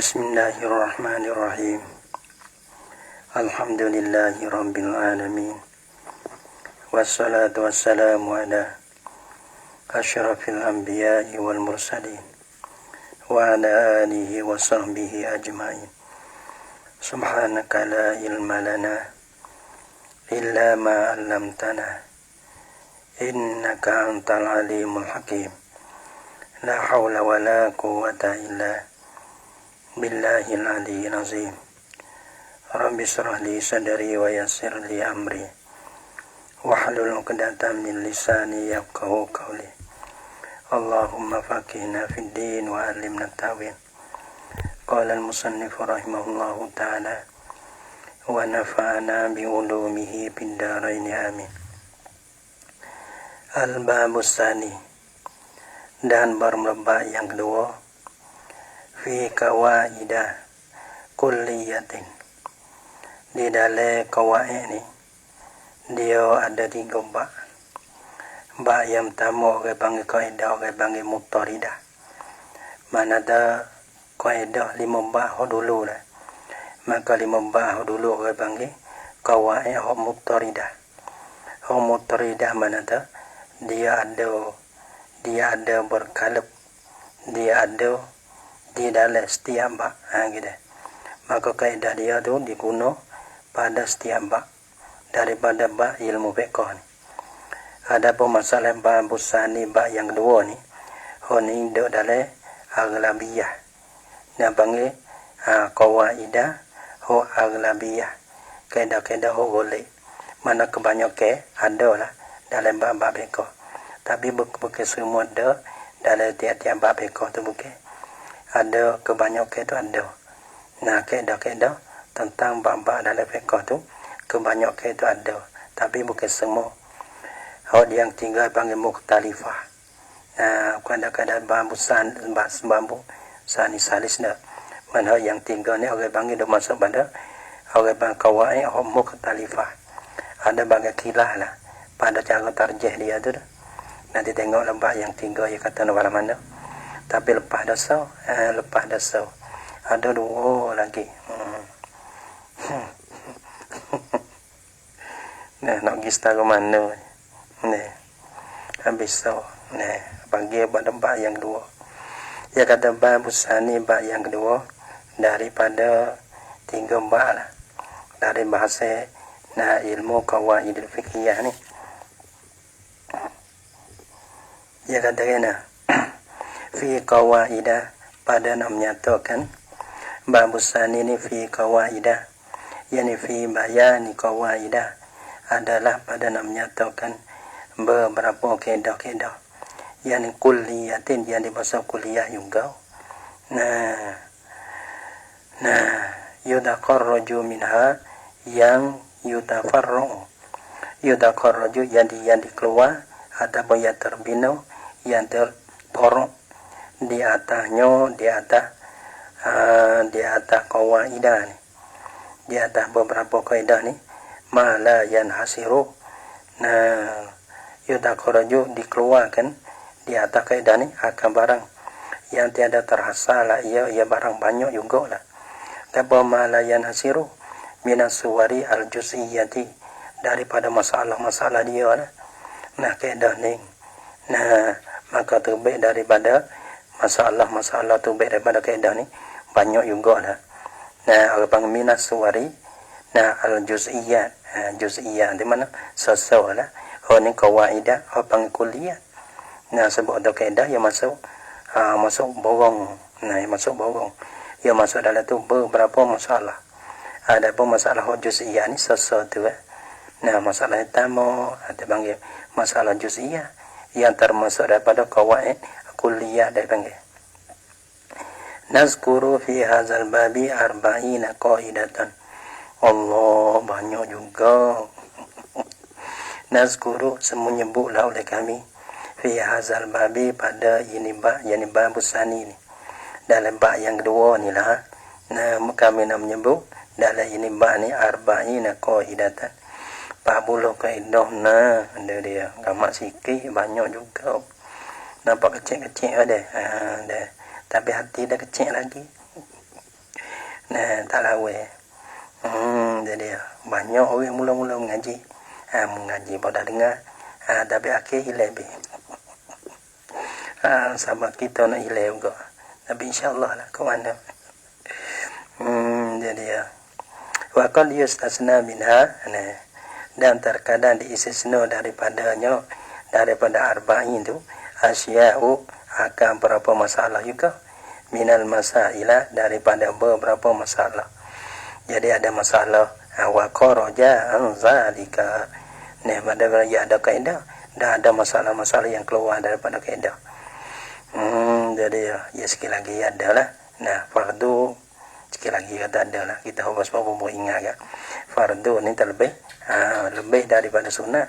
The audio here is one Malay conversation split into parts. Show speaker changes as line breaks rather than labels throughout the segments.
Bismillahirrahmanirrahim. Alhamdulillahi rabbil alamin. Wassalatu wassalamu ala asyrafil anbiya'i wal mursalin wa ala alihi wa sahbihi ajma'in. Subhanaka la ilma lana illa ma 'allamtana innaka antal alimul hakim. La haula wa la quwwata illa billahil aliyyil azim. Rabbi shrah li sadri wa yassir li amri wahlul 'uqdatam min lisani yafqahu qawli. Allahumma faqihna fid din wa 'allimna at-ta'wil. Qala al-musannif rahimahullahu ta'ala wa nafa'ana bi ulumihi fid dharain amin. Al-babus tsani, dan bab yang kedua, fi kawaidah kulliyatin, di dalam kawaid ini dia ada 3 bab. Bab yang pertama orang panggil kaidah, orang panggil muttaridah. Mana ada kaidah 5 bab dulu lah, maka 5 bab dulu orang panggil kawaid muttaridah. Muttaridah mana ada dia ada berkalab, dia ada di dalam setiap bab, gitu. Maka kaidah dia tu diguna pada setiap bab daripada bab ilmu fiqh ni. Adapun masalah bab tsani, bab yang kedua ni, ini duduk dalam aghlabiyah. Dia panggil qawaidah aghlabiyah, kaidah-kaidah golek. Mana kebanyakan ada lah dalam bab fiqh. Tapi bukan semua ada dalam tiap-tiap bab fiqh tu, bukan. Ada kebanyakan itu ada. Nah, kaidah-kaidah tentang bab-bab dalam fiqh tu kebanyakan itu ada, tapi bukan semua. Yang tinggal panggil mukhtalifah. Nah, kadang-kadang bab sani salis dah. Mana yang tinggal ni orang panggil dah masuk pada orang panggil kawaid mukhtalifah. Ada bagai kilah lah pada cara tarjih dia tu. Nanti tengok lembah yang tinggal dia kata nak mana. Tapi lepas dosa ada 2 lagi. Nah, nak pergi setara mana ni habis so bagi bab yang kedua. Dia kata bab tsani, bab yang kedua daripada 3 bab lah dari bahasa ilmu qawaidul fiqhiyah ni. Dia kata kena fi qawaidah, pada nak menyatakan bab tsani ni fi qawaidah, yakni fi bayani qawaidah, adalah pada nak menyatakan beberapa kaedah-kaedah yang kulliyatin, yang di bahasa kuliah juga. Nah yudakharraju minha, yang yutafarru, yudakharraju yang dikeluar ataupun yang terbina, yang terporok di atasnya, di atas kawaidah ni, di atas beberapa kaidah ni, mala yanhasiru. Nah, yudakharaju dikeluarkan di atas kaidah ni akan barang yang tiada terhasal lah, ia barang banyak jugalah. Tapi mala yanhasiru minas suwari al-juz'iyyati, daripada masalah-masalah dia lah. Nah, kaidah ni, nah, maka terbit daripada masalah tu, baik daripada kaedah ni banyak juga lah. Nah, orang panggil minas suwari, al-juz'iyyat, juz'iyyat di mana sesuatu lah. Ni kawaidah, orang panggil kuliah. Nah, sebab ada kaedah yang masuk borong. Nah, yang masuk borong, yang masuk dalam tu beberapa masalah. Ada pun masalah juz'iyyah ni sesuatu lah. Nah, masalah pertama ada panggil masalah juz'iyyah yang termasuk daripada kawaid kuliah, dia panggil. Nazkuru fi hadzal babi 40 qaidatan. Allah, banyak juga. Nazkuru, menyebutlah oleh kami, fi hadzal babi, pada ini bab, yani bab tsani ni, dalam bab yang kedua ni lah. Nah, kami nak menyebut dalam ini bab ni 40 qaidatan, 40 kaedah. Nah, ada dia gamak sikit banyak juga. Nampak kecil-kecil ada. Tapi hati dah kecil lagi. Nah, tarawih. Jadi banyak orang mula-mula mengaji. Mengaji pada dengar. Tapi akhir hilang be. Sama kita nak hilang juga. Tapi insya-Allah lah ke mana. Jadi wa qad yustasna minha. Nah, dan terkadang diistisna daripada arba'in itu asya'u akan beberapa masalah juga minal masailah daripada beberapa masalah. Jadi ada masalah wa kharaja an zalika. Nah, pada ada kaedah dan ada masalah-masalah yang keluar daripada kaedah. Jadi ya sekali lagi adalah fardu sekali lagi kata adalah kita harus ingat ya. Fardu ni terlebih lebih daripada sunnah.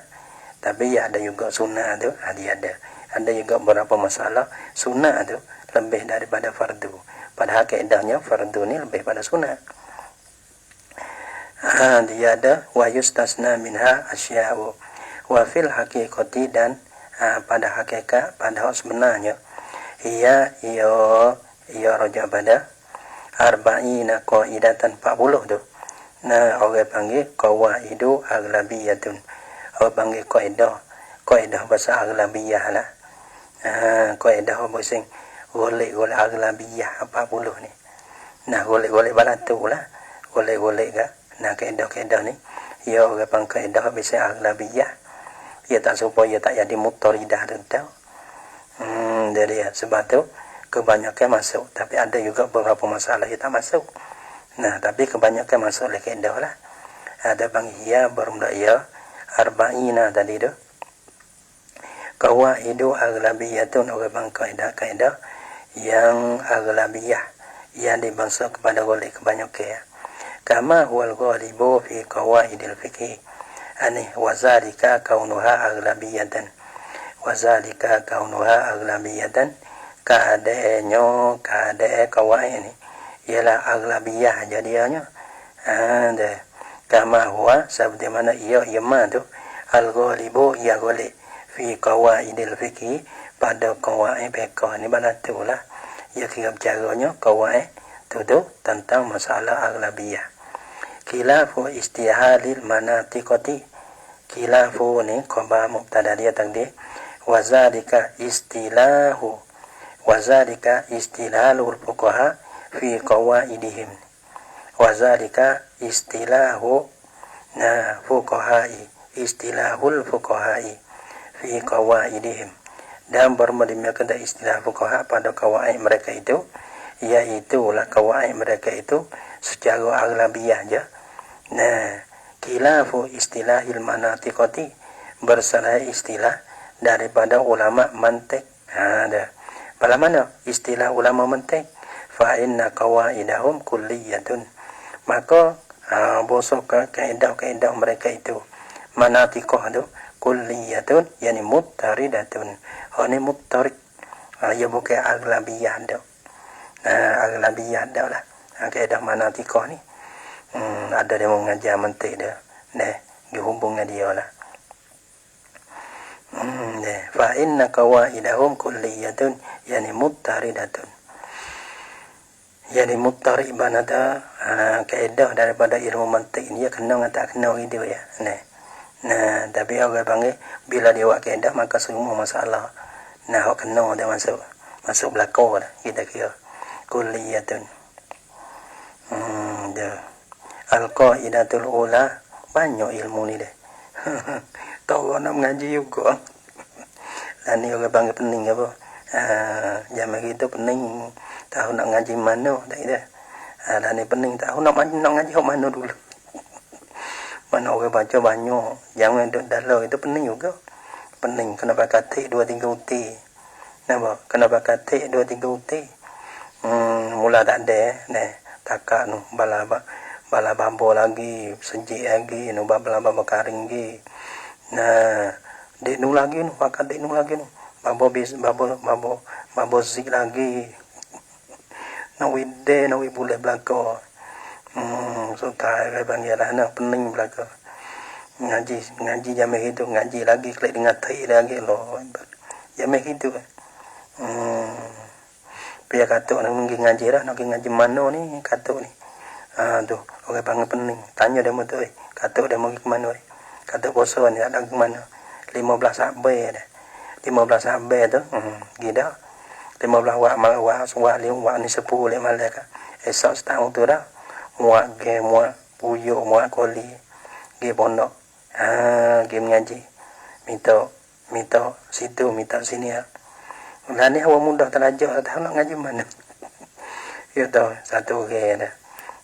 Tapi ya ada juga sunnah tu, ada juga beberapa masalah sunnah tu lebih daripada fardu. Padahal kaedahnya fardu ni lebih pada sunnah. Dia ada wa yustasna minha asya'u wa fil haqiqati dan pada hakikat pada sebenarnya ia raja pada arba'ina qaidatan 40 tu. Nah, orang panggil qawaidu aghlabiyatun. Orang panggil kaidah bahasa aghlabiyah lah. Kaidah bahasa golek aghlabiyah 40 ni. Nah, golek balatu lah. Golek ke. Nah, kaidah ni ia orang panggil kaidah bahasa aghlabiyah. Ia tak supaya tak jadi mutaridah tu. Jadi sebab tu kebanyakan masuk, tapi ada juga beberapa masalah yang tak masuk. Nah, tapi kebanyakan masuk oleh kaidah lah. Ada bang ia bermula ia arba'ina tadi tu. Qawaidu aghlabiyatun orang bang kaidah yang aghlabiyah yang dibangsa kepada oleh kebanyakan. Kama huwal ghalibu fi qawaidil fiqh. Wazalika kaunuha aghlabiyatan. Wazalika kaunuha aghlabiyatan. Keadaan kawaid ni ialah aghlabiyah jadinya. Kama huwa seperti mana ia tu al-ghalibu ia ghalib fi qawaidil fiqh pada qawaid fiqh ni balatulah. Ia kira caranya qawaid tu tentang masalah aghlabiyah. Khilafu istihalil manatiqati. Khilafu ni khabar mubtada dia tadi. Wazalika istilahul fuqaha fi qawaidihim. Wazalika istilahul fuqahai fi qawaidihim. Dan bermula kepada istilah fuqaha pada qawaid mereka itu, iaitulah qawaid mereka itu secara aghlabiyah je. Nah, khilafu istilahil manatiqati bersalah istilah daripada ulama mantik. Pada mana istilah ulama mantik? Fa inna qawaidahum kulliyatun. Maka bosok kaedah mereka itu manatiqah tu kulliyatun yani muttaridatun. Ini muttarid. Ia bukan aghlabiyah dah. Aghlabiyah dah lah. Kaedah manatiqah ni. Ada dia mengajar mantik dia. Dihubungkan dia lah. Fa inna qawaidahum kulliyatun yani muttaridatun. Yani muttarid banada kaedah daripada ilmu mantik ni dia kena atau tak kena gitu ya. Nah, tapi orang panggil bila dia buat kaedah maka semua masalah kena dia masuk belakang lah kita kira kulliyatun. Al-qaidatul ula banyak ilmu ni deh. Tahu nak mengaji juga. Dan ni orang panggil pening apa? Zaman kita pening tahu nak ngaji mana tak ida. Dan ni pening tahu nak ngaji hok mana dulu. Mana orang baca banyak, jangan duduk dalam itu pening juga. Pening kena pakai katik 2-3 uti. Nampak? Kena pakai katik 2-3 uti. Mula tak ada takak nu bala bambu lagi, sejik lagi, nu bala karing lagi. Nah, dek nu lagi nu, pakai dek nu lagi nu. Bambu zik lagi. Nawi boleh belaka. Suka bangyalah nak pening belaka. Ngaji jamah itu, ngaji lagi kelak dengan tai lagi loh. Jamah itu. Biar kata nak ngaji lah, nak ngaji mana ni kata ni. Tu orang panggil pening, tanya demo tu, kata demo pergi ke mana, kata puasa ni ada ke mana, 15 Sabar dah, 15 Sabar tu, gila, 15 wak ni 10 lek malam kan, esok setahun tu dah, muak puyuk, muak koli, pergi pondok, pergi mengaji, minta situ, minta sini lah. Lah ni awak mudah terajak, tak nak ngaji mana. Ya tahu, satu orang dah.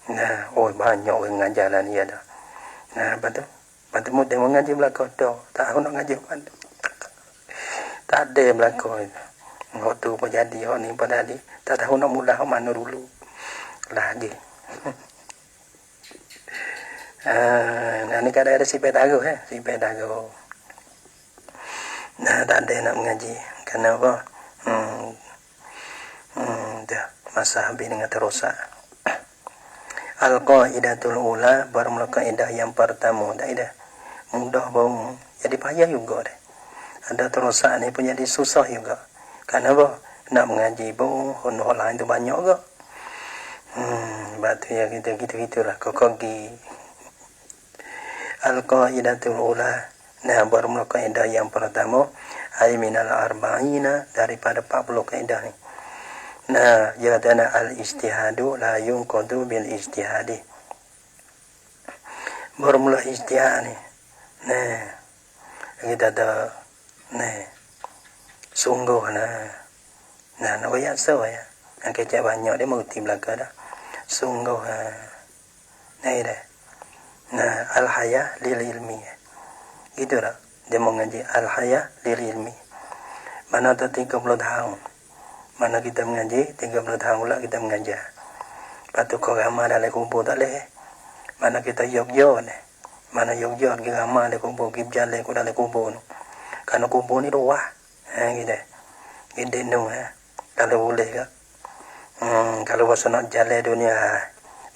Nah, banyak orang ngajar lah ni ada. Nah, lepas tu mudah mengaji belakang tu. Tak tahu nak ngaji mana. Tak ada belakang itu. Waktu pun jadi, orang ni pun tadi. Tak tahu nak mula mana dulu. Lagi. Nah, ni kadang ada si pedago, si pedago. Nah, tak ada nak mengaji. Kenapa? Dah masa habis dengan terosak. Al-Qaidatul Ula, bermula kaedah yang pertama. Tak ada mudah bau, jadi payah juga dah. Ada terosak ni pun jadi susah juga. Kenapa? Nak mengaji bau, honor lain tu banyak juga. Batu ya gitu-gitulah kokogi. Al-Qaidatul Ula, nah bermula kaedah yang pertama, ay minal arba'ina, daripada 40 kaedah ni. Nah, jadana al-ijtihadu la yunqadu bil ijtihadi. Bermula ijtihad ni. Nah, kita ada sungguh nah nak ayat so ya. Yang kecak banyak dia mengerti belaka dah. Sungguh nah dah. Nah, al-haya lil ilmi. Gitu dah. Dia mengaji al-haya lil ilmi. Mana tu 30 tahun. Mana kita mengaji, 30 tahun pula kita mengajar. Lepas tu kau ramah dalam kubur tak boleh. Mana kita yok-yok ni. Mana yok-yok pergi ramah dalam kubur, pergi berjalan ke dalam kubur ni. Kerana kubur ni luah. Gitu. Gede ni. Kalau boleh ke. Kalau masa nak jalan dunia,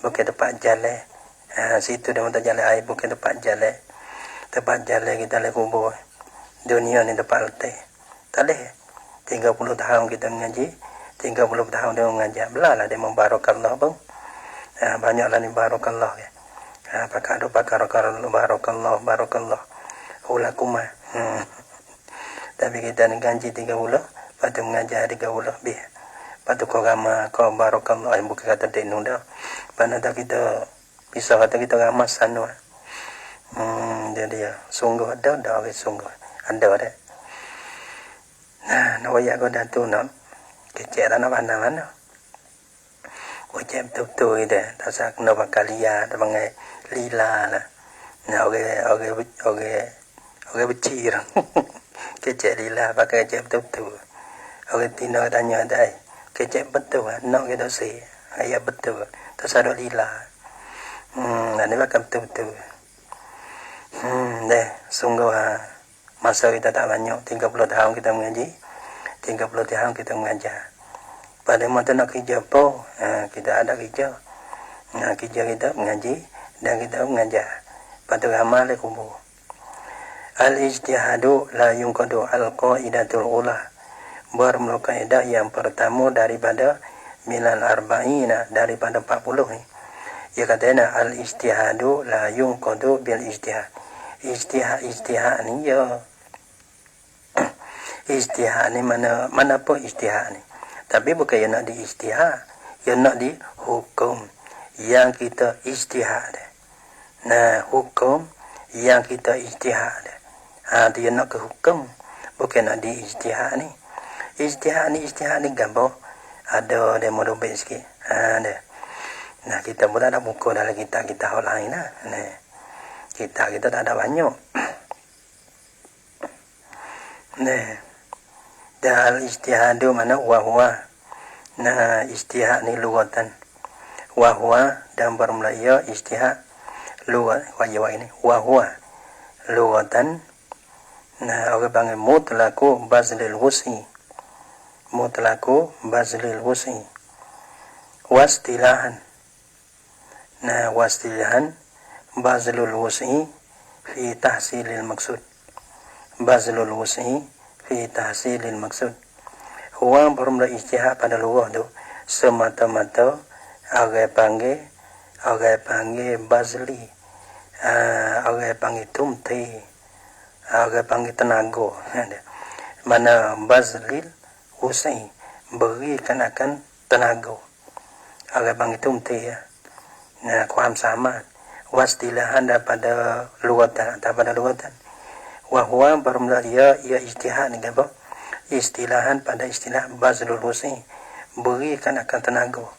bukan tempat jalan. Situ dia minta jalan air, bukan tempat jalan. Tempat jalan kita dalam kubur. Dunia ni tempat letak. Tak boleh. 30 tahun kita mengaji, 30 tahun dia mengajar. Belalah dia membarakallah bang. Banyaklah ni barakallah ya. Pakar barakallah. Ulakumah. Tapi kita ni gaji 30, lepas tu mengajar 30 lebih. Lepas tu kau ramah, kau barakallah. Bukan kata tenung dah. Lepas tu kita bisa kata kita ramah sana. Jadi ya, sungguh ada sungguh. Ada dah. Nah, nak wayak kau dah tu nak kecek tak nak mana-mana. Kecek betul-betul dia. Tak usah kena bakal liat, tak panggil lila lah. Nah, orang becir. Kecek lila, pakai kecek betul-betul. Orang tina tanya dah, kecek betul lah. Nak kita say, ayat betul. Tak usah ada lila. Nah, ni pakai betul-betul. Sungguh masa kita tak banyak, 30 tahun kita mengaji, 30 tahun kita mengajar. Pada masa nak kerja apa, kita ada kerja. Kerja kita mengaji dan kita mengajar. Lepas tu amal le kubur. Al-ijtihadu la yunqadu al-qaidatul ula. Bermula kaedah yang pertama daripada milal arba'ina, daripada 40 ni. Ia katanya al-ijtihadu la yunqadu bil ijtihad. Ijtihad ni ya. Ijtihad ni mana apa ijtihad ni. Tapi bukan yang nak di ijtihad, yang nak di hukum yang kita ijtihad. Nah, hukum yang kita ijtihad. Dia nak ke hukum, bukan nak di ijtihad ni. Ijtihad ni gambar ada demo dobek sikit. Ada. Nah, kita pun tak ada buku dalam kita hal lain lah. Nah, kita tak ada banyak. Nah, dan ijtihadu mana wahwa. Nah, ijtihad ni lughatan. Wahwa dan bermula ia ijtihad lughat wajib ini. Wahwa lughatan. Nah, orang panggil mutlaqu bazlil wus'i. Mutlaqu bazlil wus'i. Wastilahan. Nah, wastilahan bazlul wus'i fi tahsilil maksud. Bazlul wus'i fi tahsilil maksud. Huwa bermula ijtihad pada lughah tu semata-mata orang panggil orang panggil bazli, orang panggil tumti, orang panggil tenaga. Mana bazlil usai berikan akan tenaga, orang panggil tumti ya. Nah, ความสามารถ wastilahan daripada lugatan wahwa bermula ia ijtihad ni apa istilahan pada istilah bazlul husi berikan akan tenaga,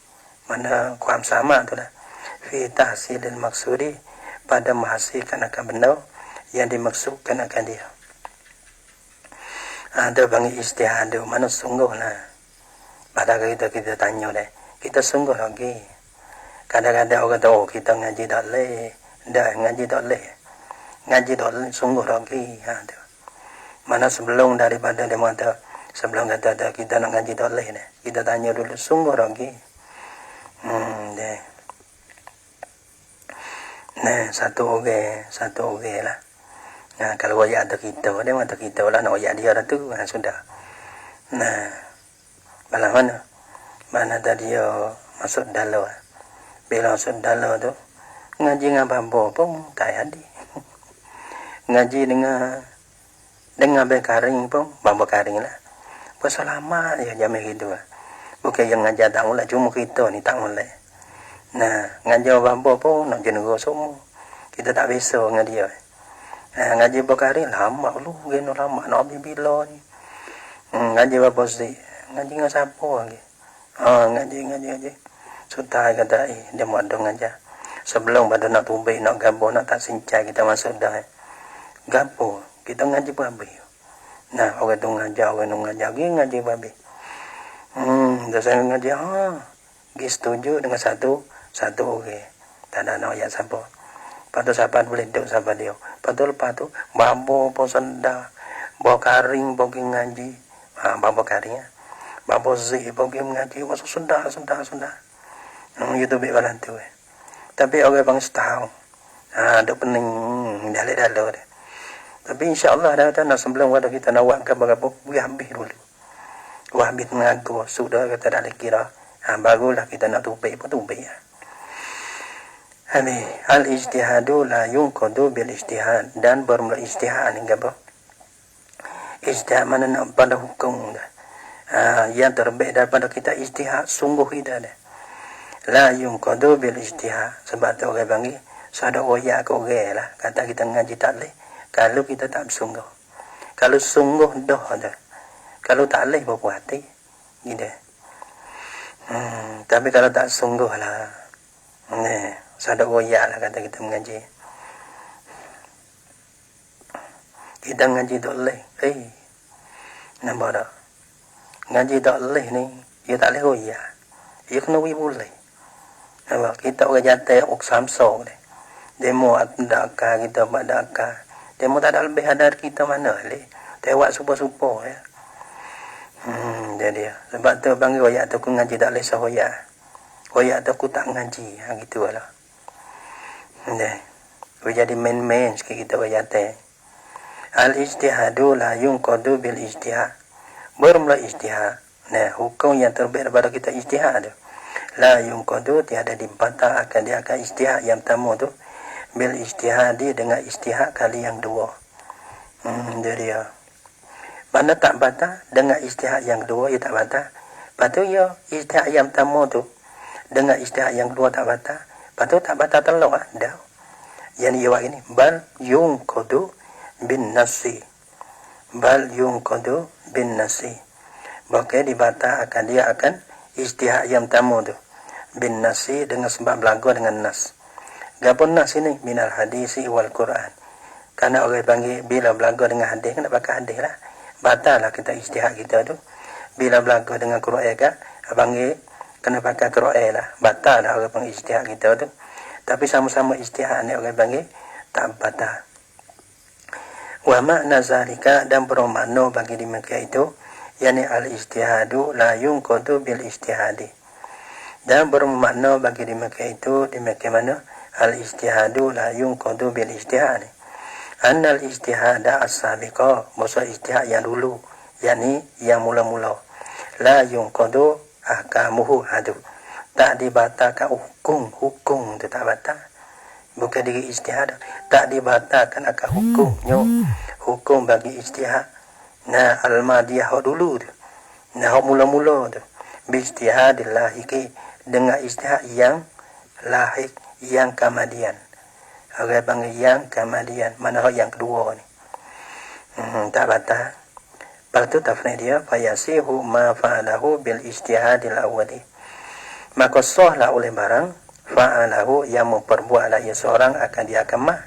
mana ความสามารถtu lah fi tahsilil maksudi pada menghasilkan akan benda yang dimaksudkan akan dia. Ada bagi ijtihad tu mana sungguh lah. Pada kita tanya deh, kita sungguh lagi. Kadang-kadang orang tahu kita ngaji tak leh, dah ngaji tak leh, sungguh lagi. Tu. Mana sebelum daripada dia mata, sebelum kata kita nak ngaji tak leh ni, kita tanya dulu sungguh lagi. Deh. Nah, satu orang lah. Nah, kalau ayat ada kita, dia mata kita lah, nak ayat dia dah tu, sudah. Nah, bala mana tadi dia masuk dalam. Bila masuk dalam tu, ngaji dengan bambu pun tak ada. Ngaji dengan bekaring pun, bambu karing lah. Pasal lama ya jamai gitu lah. Bukan yang ngajar tak mulai, cuma kita ni tak mulai. Nah, ngajar bambu pun nak jenuh semua. Kita tak biasa dengan dia. Ngaji bekaring lama lu, geno lama nak habis bila ni. Ngaji bambu sih, ngaji dengan siapa lagi? Ngaji. Sudah kata dia mau dong aja. Sebelum pada nak tumbik, nak gabung, nak tak sincai kita masuk dah. Gabung, kita ngaji babi. Nah, orang tu ngajar, ngaji babi. Dah saya ngaji, dia setuju dengan satu orang. Tak ada nak ayat siapa. Lepas tu siapa boleh duduk siapa dia. Lepas tu, bambu pun sendah. Bawa karing pun pergi ngaji. Bambu karing ya. Bambu zik pun pergi ngaji. Masuk sendah. Itu baik balan tu. Tapi orang bang setahun. Ada pening dalam dia. Tapi insya-Allah dah kata nak sebelum waktu kita nak buat apa-apa, habis dulu. Habis mengaku sudah kata dah kira. Barulah kita nak tupik pun tupik. Habis al-ijtihadu la yunqadu bil ijtihad, dan bermula ijtihad ni apa? Ijtihad mana nak pada hukum dah. Yang terbaik daripada kita ijtihad sungguh kita dah. La yunqadu bil ijtihad, sebab tu orang panggil sada oyak ke orang lah, kata kita ngaji tak leh kalau kita tak bersungguh. Kalau sungguh dah ada, kalau tak leh berpuas hati gitu. Tapi kalau tak sungguh lah, sada oyak lah kata kita mengaji. Kita ngaji tak leh, nampak tak? Ngaji tak leh ni, dia tak leh oyak, dia kena boleh. Kita orang jatuh ok samsung ni. Demo ada akal kita pada akal. Demo tak ada lebih dari kita mana leh. Tewak supo-supo ya. Jadi sebab tu panggil oyak tu ku ngaji tak leh sahoyak. Oyak tu ku tak ngaji, gitulah. Jadi main-main sikit kita orang jatuh. Al-ijtihadu la yunqadu bil ijtihad. Bermula ijtihad. Nah, hukum yang terbaik daripada kita ijtihad tu. La yunqadu tiada dibantah akan dia akan ijtihad yang pertama tu bil ijtihadi dengan ijtihad kali yang dua. Jadi ya. Mana tak bantah dengan ijtihad yang kedua ia tak bantah. Lepas tu ya ijtihad yang pertama tu dengan ijtihad yang kedua tak bantah. Lepas tu tak bantah telur dah. Yang ia ini bal yunqadu bin nasi. Bal yunqadu bin nasi. Bakal dibantah akan dia akan ijtihad yang pertama tu bin nasi dengan sebab berlaku dengan nas. Gapun nas ini minal hadisi wal Quran. Karena orang panggil bila berlaku dengan hadis kena pakai hadis lah. Batal lah kita ijtihad kita tu. Bila berlaku dengan Quran kan, panggil kena pakai Quran lah. Batal lah orang panggil ijtihad kita tu. Tapi sama-sama ijtihad ni orang panggil tak batal. Wa makna zalika, dan bermakna bagi demikian itu yani al-ijtihadu la yunqadu bil ijtihadi. Dan bermakna bagi demikian itu demikian mana al-ijtihadu la yunqadu bil ijtihadi. Annal ijtihada as-sabiqa, maksud ijtihad yang dulu, yakni yang mula-mula. La yunqadu ahkamuhu adu. tak dibatalkan hukum tu tak batal, bukan diri ijtihad, tak dibatalkan akan hukumnya, hukum bagi ijtihad. Nah al-madiyah dulu tu, nah mula-mula tu bi ijtihadil lahiki, dengan ijtihad yang lahik, yang kemudian. Orang panggil yang kemudian, mana yang kedua ni. Tak batal. Lepas tu tafsir dia, fayasihu ma fa'alahu bil ijtihadil awwali. Maka sahlah oleh barang fa'alahu yang memperbuatlah ia seorang akan dia akan mah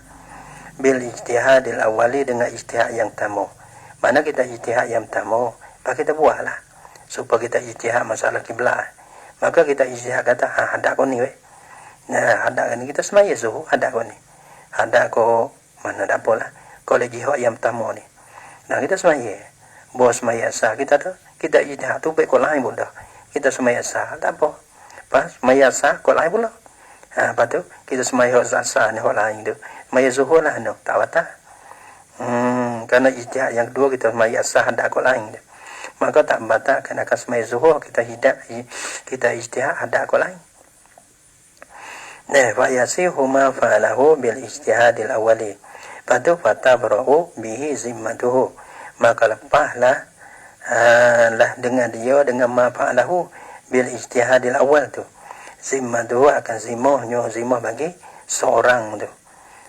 bil ijtihadil awwali, dengan ijtihad yang pertama. Mana kita ijtihad yang pertama, maka kita buatlah supaya kita ijtihad masalah kiblat. Maka kita ijtihad kata hadap kau ni weh. Nah, hadap ni kita semaya zuhur, hadap kau ni. Hadap kau mana tak apalah. Kau lagi hak yang pertama ni. Nah, kita semaya. Bos semaya sah kita tu, kita ijtihad tu baik kau lain pun dah. Kita semaya sah, tak apa. Pas semaya sah kau lain pula. Lepas tu kita semaya hak sah ni hak lain tu. Semaya zuhur lah no, tak batal. Kerana ijtihad yang kedua kita semaya sah hadap kau lain tu. Maka tak batal kerana akan semaya zuhur kita ijtihad hadap kau lain. Nah, fa yasihu ma fa'alahu bil ijtihadil awwali. Patu fatabra'u bihi zimmatuhu. Maka lepaslah lah dengan dia, dengan ma fa'alahu bil ijtihadil awal tu. Zimmatuhu akan zimah bagi seorang tu.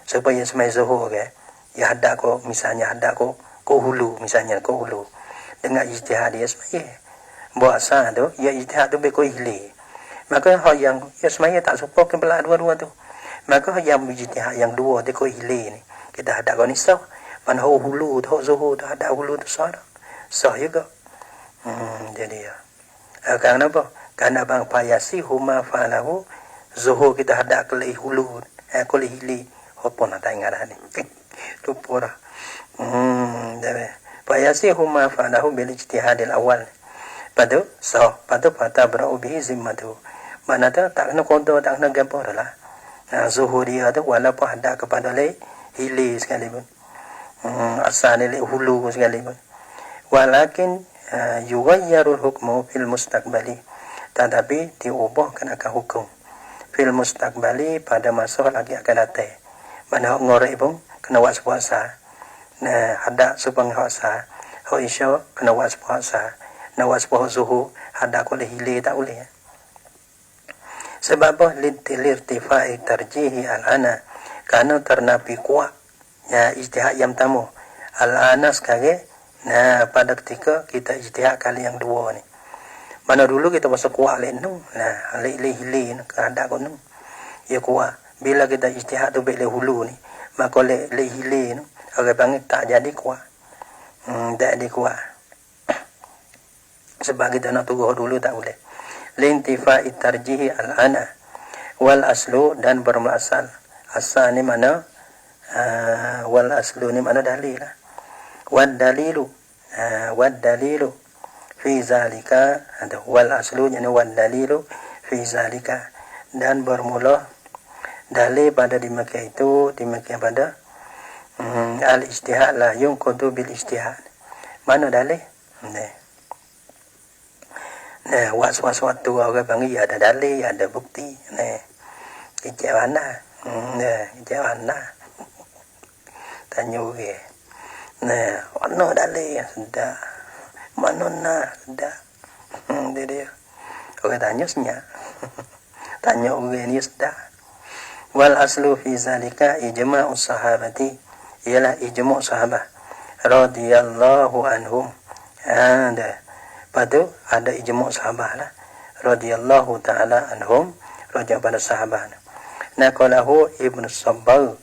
Supaya semai zuhur ke, ya hadap kau, misalnya hadap kau hulu, misalnya kau hulu. Dengan ijtihad dia semaya. Buat sah tu, ya ijtihad tu berkau ihli. Maka hak yang ya semaya tak suka ke belak dua-dua tu. Maka yang ijtihad yang dua dia kau ihli ni. Kita hadap kau ni sah. Mana hulu tu, zuhur tu, hadap hulu tu sah. Sah juga. Jadi ya. Kerana apa? Kerana bang payasi huma fa'alahu, zuhur kita hadap ke hulu. Kau ihli. Apa nak tak ingat dah ni. Lupa dah. Jadi. Payasi huma fa'alahu bil ijtihadil awal. Padu sah. Padu fata berau bihi zimmatu. Mana tu tak kena kotor, tak kena gampang dah lah. Zuhur dia tu walaupun hadap kepada hili sekalipun. Asal ni hulu sekalipun. Walakin yughayyarul hukmu fil mustaqbali. Tetapi diubahkan akan hukum fil mustaqbali pada masa lagi akan datang. Mana ngorek pun kena buat puasa. Nah, hadap supang puasa. Hak isya kena buat puasa. Nak buat puasa zuhur, hadap boleh hilir tak boleh. Sebab apa? Lirtifai tarjihi al-ana. Kerana ternapi kuat. Ya, ijtihad yang pertama. Al-ana sekarang. Nah, pada ketika kita ijtihad kali yang dua ni. Mana dulu kita masa kuat lain tu. Nah, hilir hadap kau tu. Ya kuat. Bila kita ijtihad tu baik hulu ni. Maka hilir tu. Orang panggil tak jadi kuat. Tak jadi kuat. Sebab kita nak tunggu dulu tak boleh. Lintifa'i tarjihi al-ana wal aslu, dan berasal. Asal ni mana? Wal aslu ni mana dalil lah. Wad dalilu fi zalika. Wal aslu ni wad dalilu fi zalika. Dan bermula dalil pada dimakai itu, dimakai pada al-ijtihad la yunqadu bil ijtihad. Mana dalil? Nah, was-was-watu orang panggil ada dalil, ada bukti. Nah, ijtihad mana? Ijtihad mana? Tanya orang. Nah, mana dalil yang sudah? Mana nak sudah? Dia. Orang tanya senyap. Tanya orang ni sudah. Wal aslu fi zalika ijma'us sahabati. Ialah ijma' sahabat radhiyallahu anhum. Lepas tu ada ijma' sahabat lah. Radhiyallahu ta'ala anhum. Raja pada sahabat. Naqalahu Ibnu Sabbagh.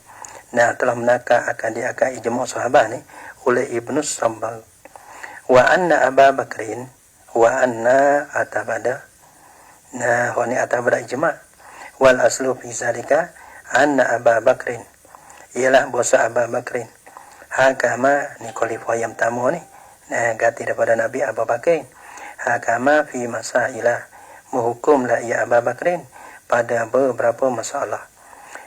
Nah, telah menakar akan dia akan ijma' sahabat ni oleh Ibnu Sabbagh. Wa anna Aba Bakrin. Wa anna atabada. Nah, ni atabada ijma'. Wal aslu fi zalika anna Aba Bakrin. Ialah bosa Aba Bakrin. Hakama ni khalifah yang pertama ni. Nah, ganti daripada Nabi Abu Bakrin. Hakama fi masailah. Menghukumlah ia Abu Bakrin pada beberapa masalah.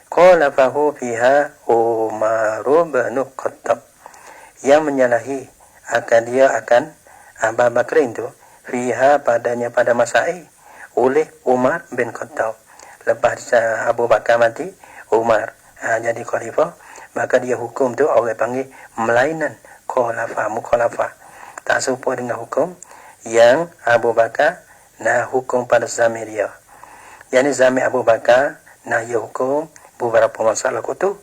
Qala fahu fiha Umar bin Khattab. Yang menyalahi akan dia akan Abu Bakrin tu fiha padanya pada masail. oleh Umar bin Khattab. Lepas Abu Bakar mati, Umar jadi khalifah, maka dia hukum tu orang panggil melainan mukhalafah. Tak serupa dengan hukum yang Abu Bakar hukum pada zaman dia. Yang zaman Abu Bakar dia hukum beberapa masalah tu.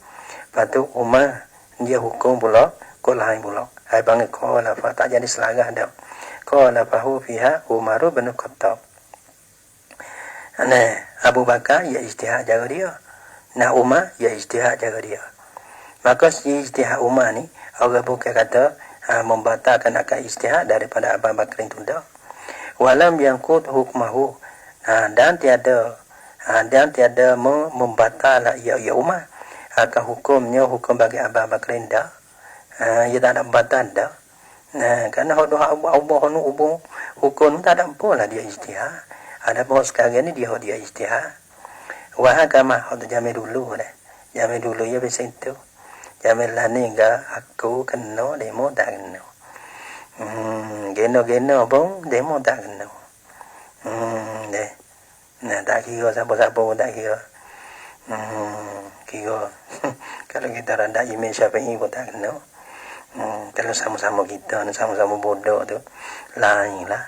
Lepas tu Umar dia hukum pula lain pula. Hai panggil khalafah, tak jadi selagah dah. Khalafahu fiha Umar bin Khattab. Abu Bakar ya ijtihad jaga dia. Umar ya ijtihad jaga dia. Maka si ijtihad Umar ni orang bukan kata membatalkan akan ijtihad daripada Abu Bakar itu dah. Walam yangkut hukmahu, dan tiada membatal ya Umar akan hukum bagi Abu Bakar dah. Ia tak ada batal dah. Kerana Allah hukum tak ada apa lah dia ijtihad. Ada bahawa sekarang ni dia ijtihad. Wahakamah waktu zaman dulu dah. Zaman dulu ya biasa itu. Zaman lah ni enggak aku kena demo tak kena. Geno pun demo tak kena. Deh. Tak kira siapa-siapa pun tak kira. Kira. Kalau kita rendah Imam Syafi'i pun tak kena. Kalau sama-sama kita, sama-sama bodoh tu, lain lah.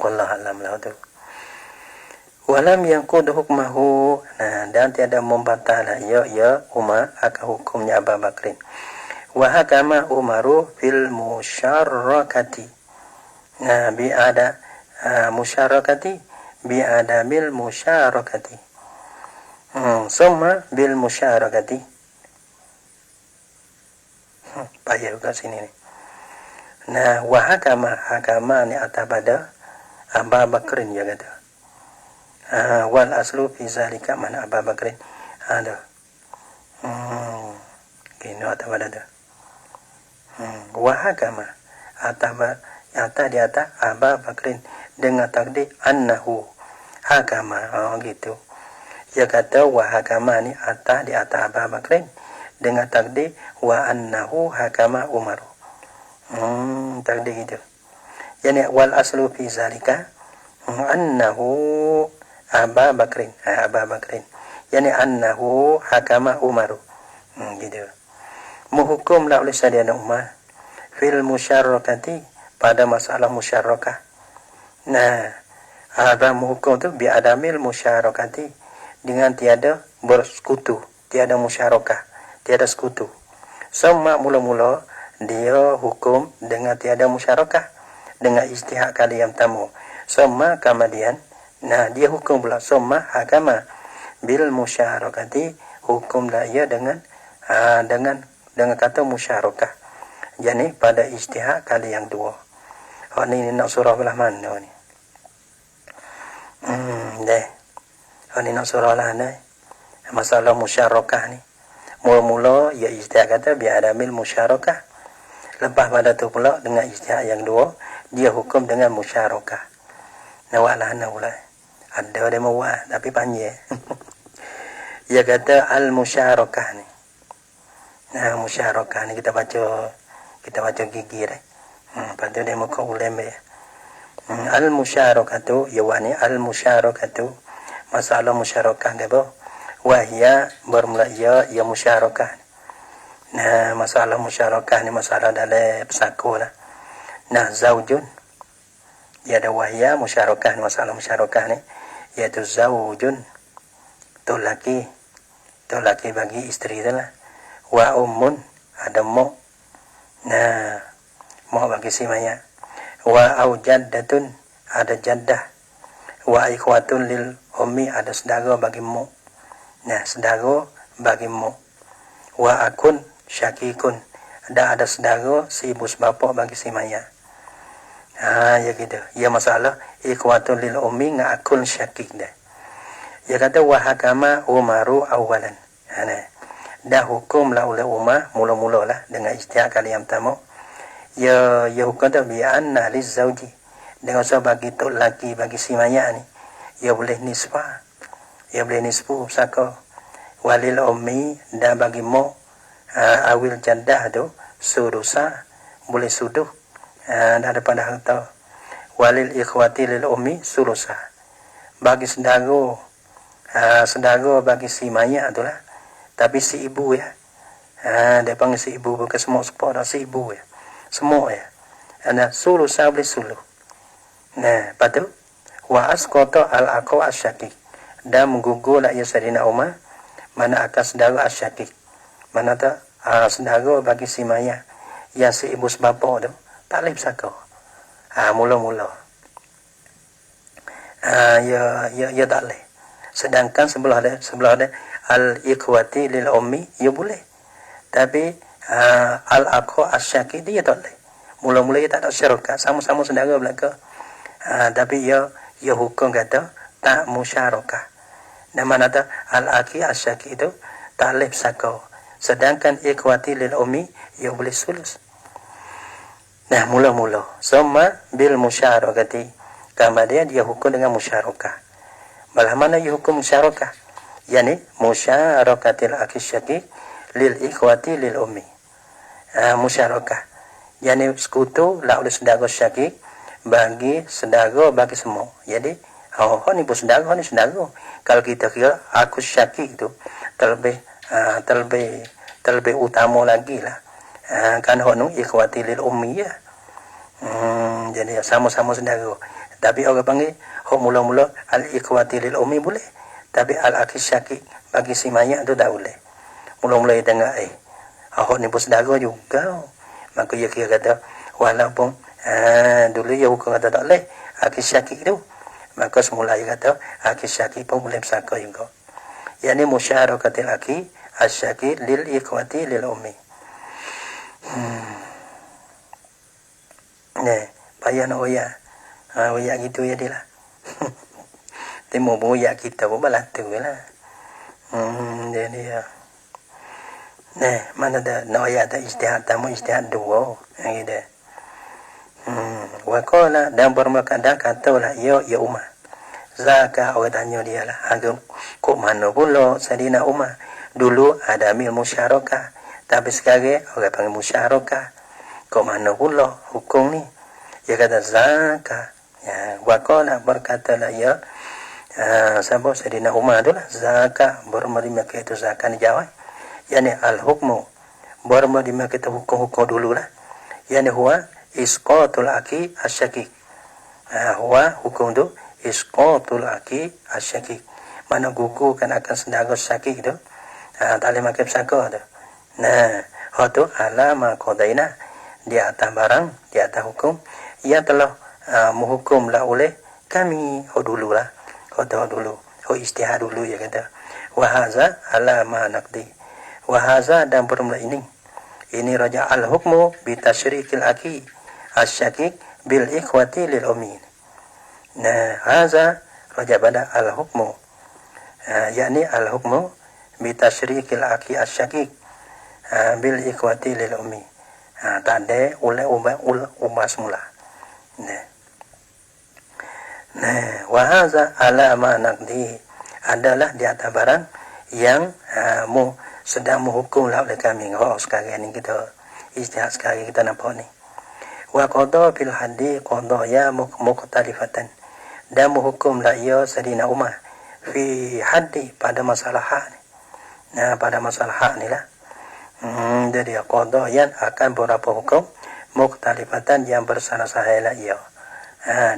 Wallah alam lah tu. Walam yangqud hukmahu, dan tiada membatal ya Umar akan hukumnya Abu Bakrin. Wa hakama Umaru fil musyarrakati. Bi'ada musyarakati bi'adamil musyarakati. Summa bil musyarakati. Payah juga sini ni. Wa hakama ni atabada Abu Bakrin ya kata. Wal aslu fi zalika mana Abu Bakrin ada. Kini atabada dah. Wa hakama di atas Abu Bakrin dengan takdir annahu hakama. Gitu. Dia kata wa hakama ni di atas Abu Bakrin dengan takdir wa annahu hakama Umar. Takdir gitu. Yani wal aslu fi zalika annahu Abu Bakrin. Yani annahu hakama Umar. Gitu. Menghukumlah oleh Sayyidina Umar fil musyarrakati pada masalah musyarrakah. Ada menghukum tu bi adamil musyarrakati dengan tiada bersekutu, tiada musyarakah, tiada sekutu. Semua mula-mula dia hukum dengan tiada musyarakah, dengan ijtihad kali yang tamu. Semua kemudian dia hukum pula semua hakama bil musyarakati, hukumlah ia dengan kata musyarakah. Jadi pada ijtihad kali yang dua. Ni nak surah belah mana ni? Ni nak surah lah ni. Masalah musyarakah ni. Mula-mula ia ijtihad kata bi'adamil musyarakah. Lepas pada tu pula dengan ijtihad yang dua, dia hukum dengan musyarakah. Nawaklah nawaklah. Ada dia mawak tapi panjang. Ia kata al-musyarakah ni. Musyarakah ni kita baca gigi dah. Lepas tu dia muka ulama. Al-musyarakatu yawani al-musyarakatu masalah musyarakah ke apa? Wahia bermula ya musyarakah. Masalah musyarakah ni masalah dalam pesako lah. Zaujun. Dia ada wahia musyarakah ni, masalah musyarakah ni iaitu zaujun. Tu laki bagi isteri tu lah. Wa ummun ada mu. Mu bagi si mayat. Wa aujaddatun ada jaddah. Wa ikhwatun lil ummi ada saudara bagi mu. Saudara bagi mu. Wa akun syakikun ada saudara si ibu sebapa bagi si mayat. Ya gitu. Ya masalah ikhwatun lil ummi dengan akun syakik dah. Dia kata wa hakama Umaru awalan. Dah hukumlah oleh Umar mula-mula lah dengan ijtihad kali yang pertama. Ya hukum tu bi anna lizauji, dengan sebab bagi tok laki bagi si mayat ni ia boleh nisfah, ia boleh nisfu saka walil ummi, dan bagi mu awil jaddah tu sudusa boleh suduh daripada harta. Walil ikhwati lil ummi sulusa, bagi saudara bagi si mayat itulah, tapi si ibu ya, dia panggil si ibu, bukan semua sepuluh, si ibu ya, semua ya, ada sulusa boleh suluh. Nah, lepas tu wa asqata al aqwa asyakik, dan menggugurlah ia Sayyidina Umar mana akan saudara asyakik, mana tak saudara bagi si mayat yang si ibu sebapa tu tak boleh bersaka. Mula-mula ya tak boleh. Sedangkan sebelah dia al ikhwati lil ummi ya boleh, tapi al aqwa asyakik dia tak boleh. Mula-mula ia tak ada syarakat, sama-sama saudara belaka, tapi ia hukum kata tak musyarakah. Dan mana tu al-aki asyaki itu tak boleh bersaka. Sedangkan ikhwati lil ummi ia boleh sulus. Nah, mula-mula sama bil musyarakati, kemudian dia hukum dengan musyarakah. Malah mana ia hukum musyarakah? Yani musyarokatil aki syaki lil ikhwati lil ummi. Musyarakah, yani sekutu lah oleh saudara syaki bagi saudara bagi semua. Jadi ni pun saudara, ni saudara. Kalau kita kira aku syaki itu terlebih utama lagi lah. Kan honu ikhwati lil ummi ya. Jadi sama-sama saudara. Tapi orang panggil mula-mula al ikhwati lil ummi boleh, tapi al aki syaki bagi si mayat tu tak boleh. Mula-mula dia tengok ni pun saudara juga. Maka dia kira kata walaupun dulu dia hukum kata tak boleh aki syaki tu, maka semula dia kata aki syaki pun boleh bersaka juga. Yani musyarakatil aki asyaki lil ikhwati lil ummi. Payah nak oyak gitu ya dia lah. Temu oyak kita pun balatu lah. Jadi mana dah nak oyak tak ijtihad, tamu ijtihad dua gitu. Waqala dan bermakna katalah ya Umar. Zaka orang tanya dia lah, kok mana pula Sayyidina Umar dulu ada amil musyarakah, tapi sekarang orang panggil musyarakah. Kok mana pula hukum ni? Dia kata zakah. Ya, waqala berkatalah ya siapa Sayyidina Umar tu lah, zakah bermakna itu zakah ni jawab. Yani al-hukmu bermakna kita hukum-hukum dulu lah. Yani huwa isqatul aki asyakik. Huwa hukum tu isqatul aki asyakik, mana gugurkan akan saudara syakik tu, tak boleh makan bersaka tu. Tu alama qadaina, di atas barang, di atas hukum yang telah menghukumlah oleh kami dulu lah, dulu ijtihad dulu ya kata. Wahaza alama naqdi, wahaza dan bermula ini raja al-hukmu bi tasyrikil aki asyakik bil ikhwati lil ummi. Haza raja pada al-hukmu, yakni al-hukmu bi tasyrikil aki asyakik bil ikhwati lil ummi. Tak ada oleh ubah semula. Wahaza alama naqdi adalah di atas barang yang sedang menghukumlah oleh kami. Sekarang ni kita ijtihad, sekarang kita nampak ni. Wa qada fil haddi qadaya muqtalifatan, dan menghukumlah ia Sayyidina Umar fi haddi pada masalah hak ni. Pada masalah hak ni lah. Jadi qada yang akan beberapa hukum muqtalifatan yang bersalah-salah lah ia.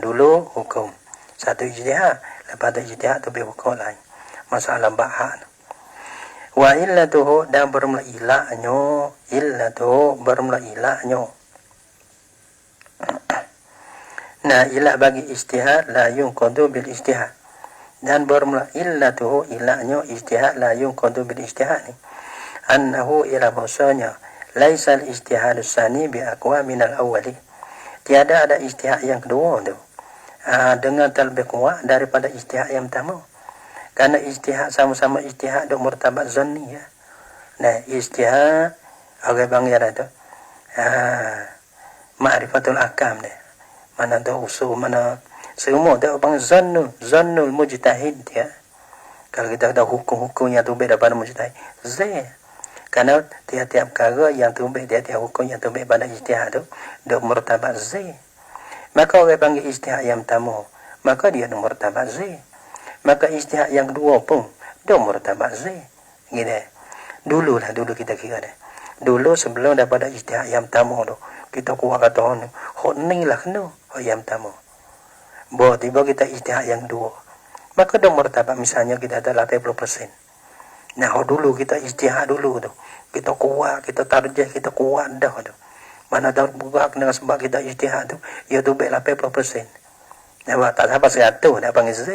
Dulu hukum satu ijtihad, lepas tu ijtihad tu berhukum lain masalah hak. Wa illatuhu dan bermula ilahnya, illatuhu bermula ilahnya. Ilah bagi ijtihad la yunqadu bil ijtihad, dan bermula illatuhu ilahnya ijtihad la yunqadu bil ijtihad ni annahu ila bahasanya laisa al ijtihadus sani bi aqwa min al awwali, tiada ada ijtihad yang kedua tu dengan lebih kuat daripada ijtihad yang pertama. Karena ijtihad sama-sama ijtihad duk martabat zanni ya. Ijtihad orang panggil tu ma'rifatul ahkam ni. Mana tu usul, mana semua tu panggil zannul mujtahid ya. Kalau kita tahu hukum-hukumnya tu beda pada mujtahid. Karena tiap-tiap perkara yang tumbik, tiap-tiap hukum yang tumbik pada ijtihad tu duk martabat Z. Maka orang panggil ijtihad yang pertama, maka dia duk martabat Z. Maka ijtihad yang kedua pun duk martabat Z. Gitu. Dulu kita kira dah. Dulu sebelum daripada ijtihad yang pertama tu, kita kuat kata hok ni lah kena yang pertama. Bawa tiba kita ijtihad yang kedua. Maka duk martabat misalnya kita ada 80%. Nah, dulu kita ijtihad dulu tu. Kita kuat, kita tarjih, kita kuat dah tu. Mana dah buat dengan sebab kita ijtihad tu, ia tu baik 80%. Nampak tak sampai 100 nak panggil Z.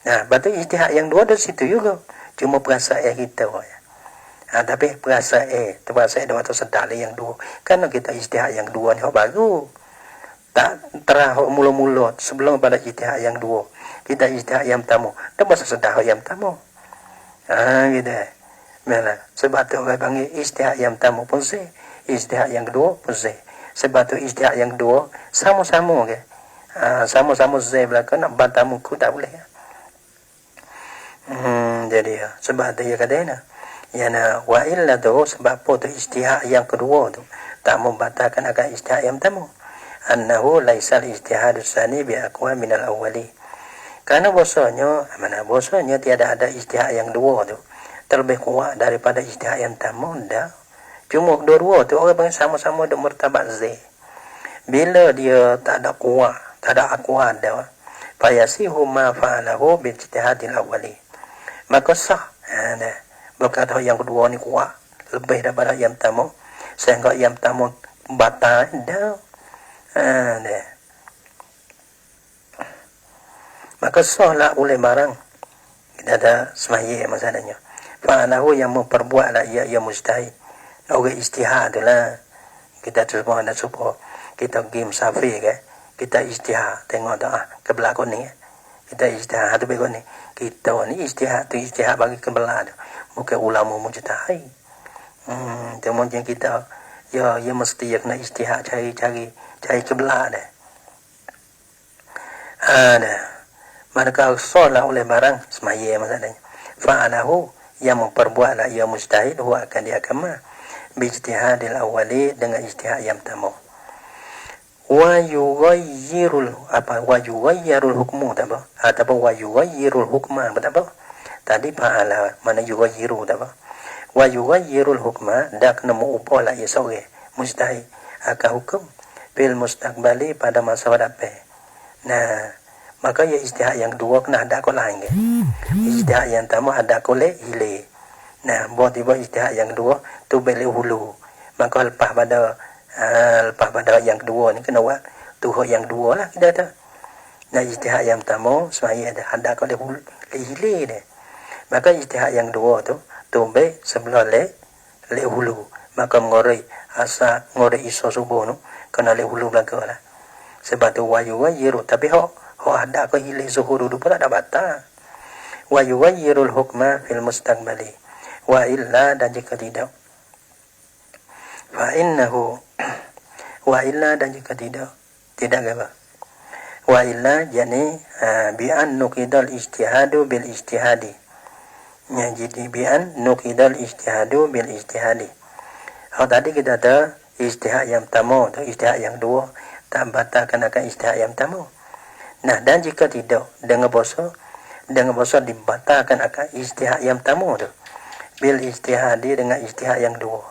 Nah, betul ijtihad yang dua dari situ juga. Cuma perasaan kita. Tapi perasaan, terpaksa dia waktu sedar yang dua. Kerana kita ijtihad yang dua ni baru. Tak terah mula-mula sebelum pada ijtihad yang dua. Kita ijtihad yang pertama. Dia masa sedar yang pertama. Gitu. Memang. Sebab tu orang panggil ijtihad yang pertama pun Z. Ijtihad yang kedua pun Z. Sebab tu ijtihad yang kedua sama-sama ke. Sama-sama Z belakang nak bantah muka tak boleh. Jadi sebab tu dia kata nak. Yana wa illa tu sebab apa tu ijtihad yang kedua tu tak membatalkan akan ijtihad yang pertama. Annahu laisal ijtihad tsani bi aqwa min al-awwali. Karena bahasanya tiada ada ijtihad yang dua tu terlebih kuat daripada ijtihad yang pertama dah. Cuma dua-dua tu orang panggil sama-sama ada martabat Z. Bila dia tak ada kuat, tak ada aqwa dah, fayasihu ma fa'alahu bi ijtihadil awwali. Maka sah. Berkata yang kedua ni kuat lebih daripada yang pertama sehingga yang pertama batal dah. Maka sahlah oleh barang kita ada semaya masalahnya. Fa'alahu yang memperbuatlah ia mujtahid. Orang ijtihad tu lah. Kita semua ada support. Kita pergi musafir ke. Kita ijtihad. Tengok tu ke belakang ni. Kita ijtihad tu berikut ni. Kita ni ijtihad tu ijtihad bagi ke belakang tu. Bukan ulama mujtahid. Itu macam kita. Ya mesti ya kena ijtihad cari ke belakang dah. Maka solah oleh barang semaya masalahnya. Fa'alahu yang memperbuatlah ia mujtahid huwa akan dia kama bi ijtihadil awwali dengan ijtihad yang pertama. Wa yughayyirul hukmu tak apa? Ataupun wa yughayyirul hukma apa? Tadi fa'ala mana yughayyiru tak apa? Wa yughayyirul hukma dak nemu upalah ia seorang mujtahid akan hukum bil mustaqbali pada masa hadapan. Nah, maka ya ijtihad yang kedua kena ada kau lain ke. Ijtihad yang pertama ada kau hilir. Nah, buat tiba ijtihad yang kedua tu beli hulu. Maka lepas pada yang kedua ni kena buat tu yang kedua lah kita tu. Nah, ijtihad yang pertama semaya ada kau hilir dia. Maka ijtihad yang kedua tu beli sebelah le hulu. Maka ngorei asa ngorei iso subuh tu kena le hulu belakang lah. Sebab tu wayu tapi ada kau hilir zuhur dulu pun tak ada batal. Wa yuwayyirul hukma fil mustaqbali. Wa illa dan jika tidak. Fa innahu wa illa dan jika tidak apa. Wa illa yani bi an nuqidal ijtihadu bil ijtihadi. Ya, jadi bi an nuqidal ijtihadu bil ijtihadi. Tadi kita ada ijtihad yang pertama, ijtihad yang kedua tak batalkan akan ijtihad yang pertama. Nah, dan jika tidak dengan bahasa dibatalkan akan ijtihad yang pertama tu bil ijtihadi dengan ijtihad yang kedua.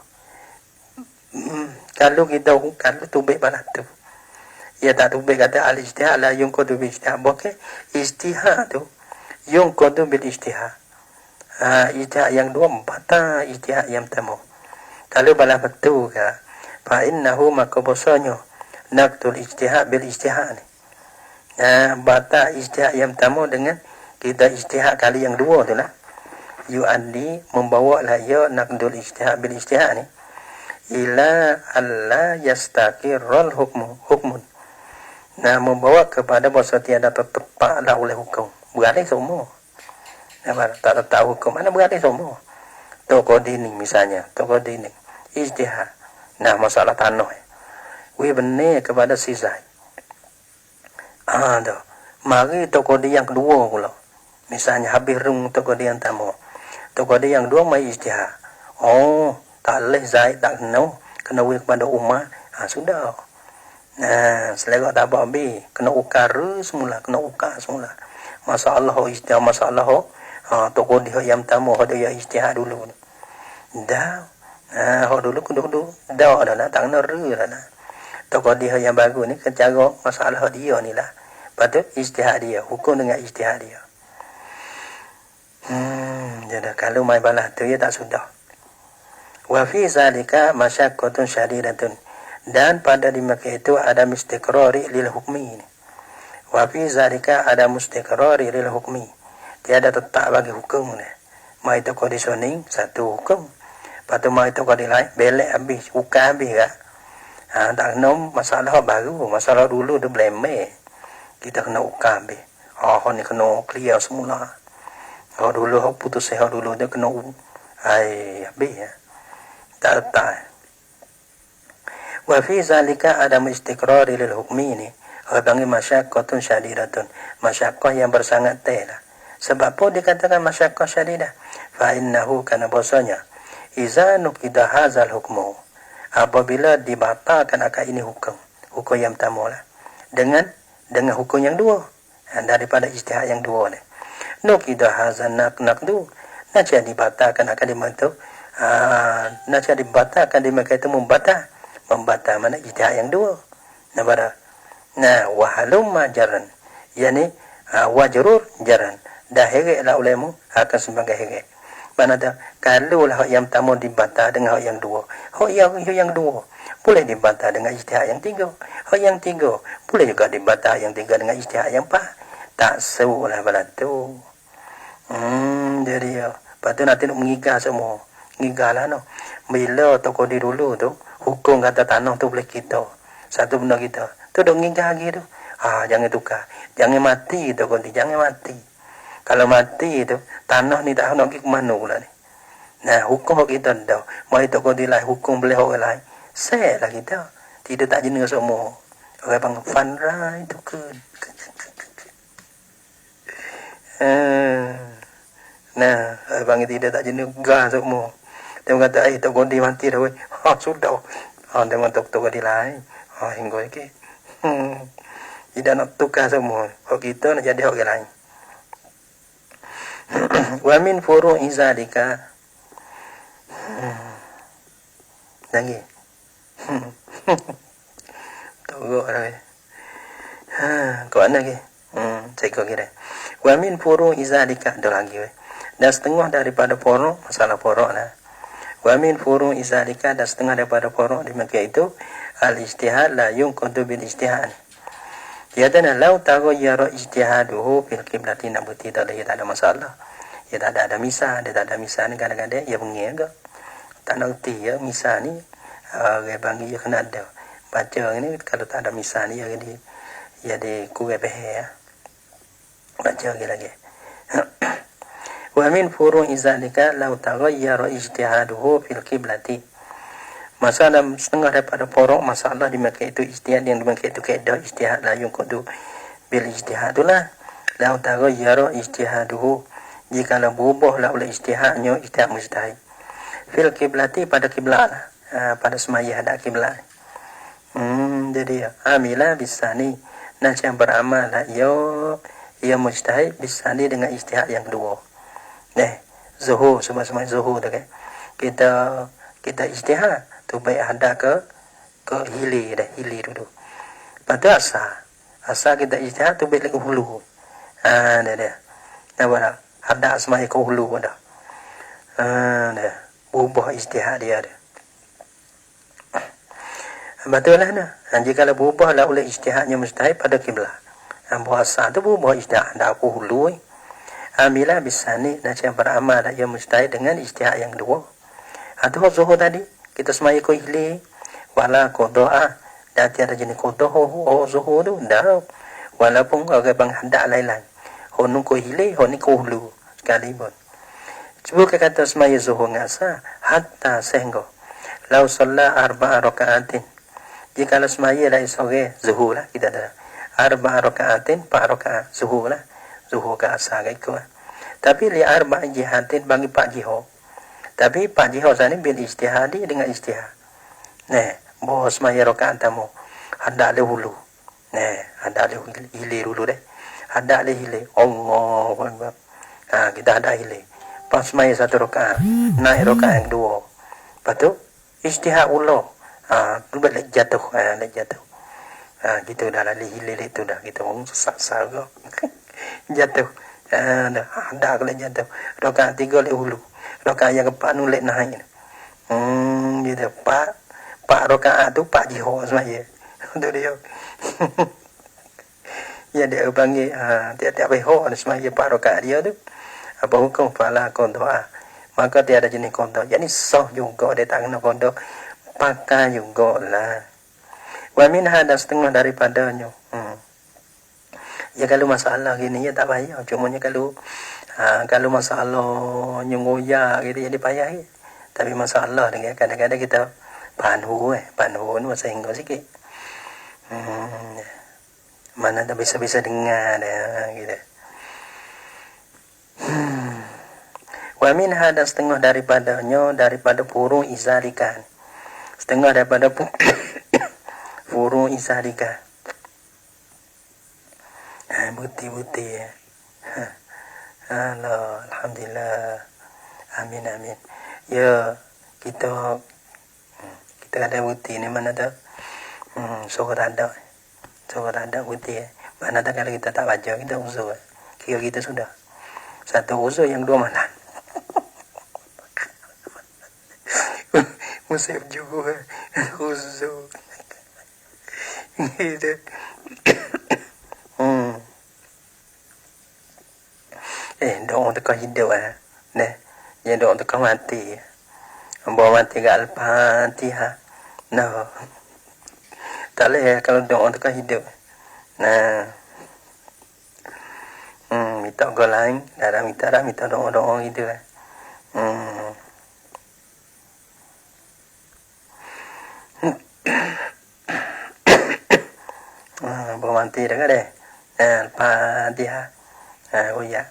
Kalau tubik balas tu ia tak tubik kata al ijtihad la yunqadu bil ijtihad. Okey, ijtihad tu yunqadu bil ijtihad. Ijtihad yang kedua batal ijtihad yang pertama. Kalau balas betul ke fa innahu maka bahasanya naqtul ijtihad bil ijtihad ni. Batal ijtihad yang pertama dengan kita ijtihad kali yang dua tu lah. Yu'addi membawa lah ya naqdul ijtihad bil ijtihad ni ila alla yastaqirral hukmun. Nah, membawa kepada bahasa tiada tertepaklah oleh hukum. Beralih semua. Tak tahu hukum mana beralih semua. Tokoh dini misalnya, tokoh dini ijtihad. Nah, masalah tanah. Benar kepada si Zaid. Tu. Mari tokoh dia yang kedua pula. Misalnya habis rung tokoh dia yang pertama. Tokoh dia yang kedua mai ijtihad. Oh, tak boleh Zaid tak kena wih kepada Umar. Sudah. Nah, selera tak apa habis. Kena ukar semula, Masalah ijtihad, tokoh dia yang pertama dia ijtihad dulu. Dah. Dulu dah dah tak kena dah. Tokoh dia yang bagus ni cara masalah dia ni lah. Patut ijtihad dia, hukum dengan ijtihad dia. Jadi kalau mai balas tu ya tak sudah. Wa fi zalika masyaqqatun syadidatun. Dan pada di Makkah itu ada istiqrari lil hukmi. Wa fi zalika ada istiqrari lil hukmi. Tiada tetap bagi hukum ni. Mai tu conditioning satu hukum. Patu mai tu kau lain belek habis, ukar habis kan. Tak kena masalah baru, masalah dulu tu blame. Kita kena ukar habis. Ni kena clear semula. Dulu putus dulu dia kena habis ya. Tak letak. Wa fi zalika adam istiqrar lil hukmi ni. Bangi masyaqqatun syadidatun. Masyaqqah yang bersangat lah. Sebab apa dikatakan masyaqqah syadidah? Fa innahu kana bahasanya iza nuqida hazal hukmu. Apabila dibatalkan akan ini hukum yang pertama lah. Dengan hukum yang dua. Daripada ijtihad yang dua ni. Nuqida hazal naqdu. Naca dibatalkan akan dibentuk. Naca dibatalkan di mereka itu membatal mana ijtihad yang dua. Wahalum majaran. Yani wajrur jaran. Dah hereklah ulemu akan sebagai herek. Mana dah kalau lah yang pertama dibatal dengan yang dua. Yang dua boleh dibatal dengan ijtihad yang tiga. Yang tiga boleh juga dibatal yang tiga dengan ijtihad yang empat. Tak serulah pada tu. Jadi lepas tu nanti nak mengigal semua. Mengigal lah no. Bila tokoh di dulu tu hukum kata tanah tu boleh kita. Satu benda kita. Tu dok mengigal lagi tu. Jangan tukar. Jangan mati tokoh ni. Jangan mati. Kalau mati tu tanah ni tak nak pergi ke mana pula ni. Hukum kita dah. Mai tokoh di lain hukum boleh orang lain. Set lah kita. Tidak tak jenis semua. Orang panggil fun ride tu ke. Orang panggil tidak tak jenis gas semua. Dia kata tokoh di mati dah. Sudah. Dia kata tokoh di lain. Hingga lagi. Tidak nak tukar semua. Kalau kita nak jadi orang lain. Wa min furu'i zalika lagi togok dah kau nak lagi saya kau kira wa min furu'i zalika ada lagi dan setengah daripada furu' masalah furu' lah wa min furu'i zalika dan setengah daripada furu' di Makkah itu al ijtihad la yunqadu bil ijtihad. Yadana lau taghayyara ijtihaduhu fil qiblati nabuti tak ada masalah. Ya tak ada misal, dia tak ada misal ni kadang-kadang dia bengih ke. Tak nak erti ya misal ni orang panggil dia kena ada. Baca ni kalau tak ada misal ni dia kurang faham ya. Baca lagi. Wa min furu'i zalika lau taghayyara ijtihaduhu fil qiblati. Masalah setengah daripada porok masalah di Makkah itu ijtihad yang di Makkah itu kaedah ijtihad la yunqadu bil ijtihad itulah la taghayyara ijtihaduhu jika la berubahlah oleh ijtihadnya ijtihad mujtahid fil qiblati pada kiblat pada semaya hadap kiblat. Jadi amila bisani nanti yang beramal lah ia mujtahid bisani dengan ijtihad yang kedua. Zuhur sama-sama zuhur tu kan. Kita ijtihad tu baik ada ke hilir dulu. Pada asal kita ijtihad tu baik lagi hulu. Dah. Nampak ada asma ke hulu dah. Dah. Berubah ijtihad dia dah. Betul lah nah. Jika kalau berubah lah oleh ijtihadnya mustahil pada kiblat. Asal tu berubah ijtihad dah aku hulu. Amila bisani nak yang beramal yang mustahil dengan ijtihad yang kedua. Itu zuhur tadi. Kita semaya ko hilir. Wala qada'a. Dan tiada jenis qada'a. Zuhur tu. Dah. Walaupun orang bang hadak lain-lain. Honung ko hilir. Honung ko hulu. Sekali pun. Cuba kata semaya zuhur ngasa. Hatta sehingga. Lau salat arba'a raka'atin. Jika semaya dari sore zuhur lah. Kita ada. Arba'a raka'atin. 4 raka'at. Zuhur lah. Zuhur ke asar ke ikut. Tapi li arba'a jihatin bagi 4 jihad. Tapi Pak Jihosa ni bil ijtihadi dengan ijtihad. Bos maya rakaat tamu. Ada le hulu. Ada le hilir dulu deh. Ada le hilir. Allahu Akbar. Kita ada hilir. Pas maya satu rakaat, naik rakaat yang dua. Lepas tu ijtihad ulo. Tu balik jatuh, jatuh. Gitu dah lah hilir itu dah. Kita orang sesat kau. Jatuh. Ada kalau jatuh. Rakaat 3 le hulu. Rakaat yang keempat nu lek naik. Gitu. Pak rakaat tu Pak Jiho semaya. Tu dia. Ya dia panggil tiap-tiap ho semaya Pak rakaat dia tu. Apa hukum fala qada. Maka tiada jenis qada. Jadi sah juga dia tak kena qada. Pakai juga lah. Wa min hada setengah daripadanya. Ya kalau masalah gini ya tak payah. Cumanya kalau masalah nyungoyak gitu jadi payah. Tapi masalah dengan kadang-kadang kita panhu ni masa hingga sikit. Mana tak bisa dengar gitu. Wa min hada setengah daripadanya daripada burung izalikan. Setengah daripada burung izalikan. Buti-buti ya. Alhamdulillah. Amin. Ya, kita ada bukti ni mana tu? Syukur ada bukti. Mana tak kalau kita tak baca kita usul. Kira kita sudah satu usul yang dua mana? Musib juga usul. Gitu. Doa untuk hidup Jangan doa untuk mati. Bawa mati ke Al-Fatihah. Tak boleh kalau doa untuk hidup. Minta orang lain, minta doa gitu Bawa mati dah deh. Al-Fatihah. Ya.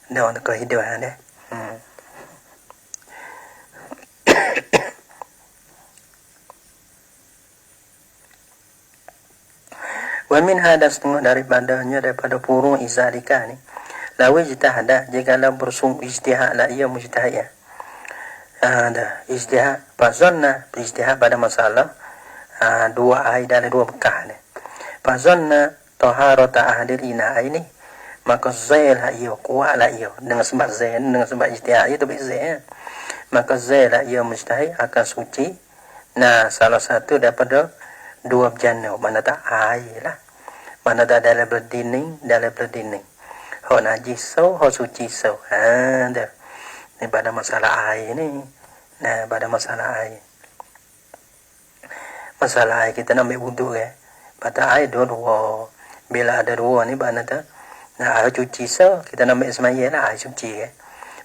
Doa untuk hidup deh. Wa min hada setengah daripada burung izalika ni. Lawi ijtihada jikalau bersungguh ijtihad la ia mujtahid ya. Ada ijtihad fazanna ijtihad pada masalah dua air dan dua bekah ni. Fazanna taharata ahadil ina ini maka zail la ia kuat la ia dengan sebab zail dengan sebab ijtihad itu bezanya. Maka zail la ia mujtahid akan suci. Salah satu daripada dua berjana mana tak air lah. Mana tak dalam berdinding. Hak najis so, hak suci so. Dah. Ni pada masalah air ni. Pada masalah air. Masalah air kita nak ambil wuduk pada air dua. Bila ada dua ni mana tak. Air cuci so, kita nak ambil semaya lah air suci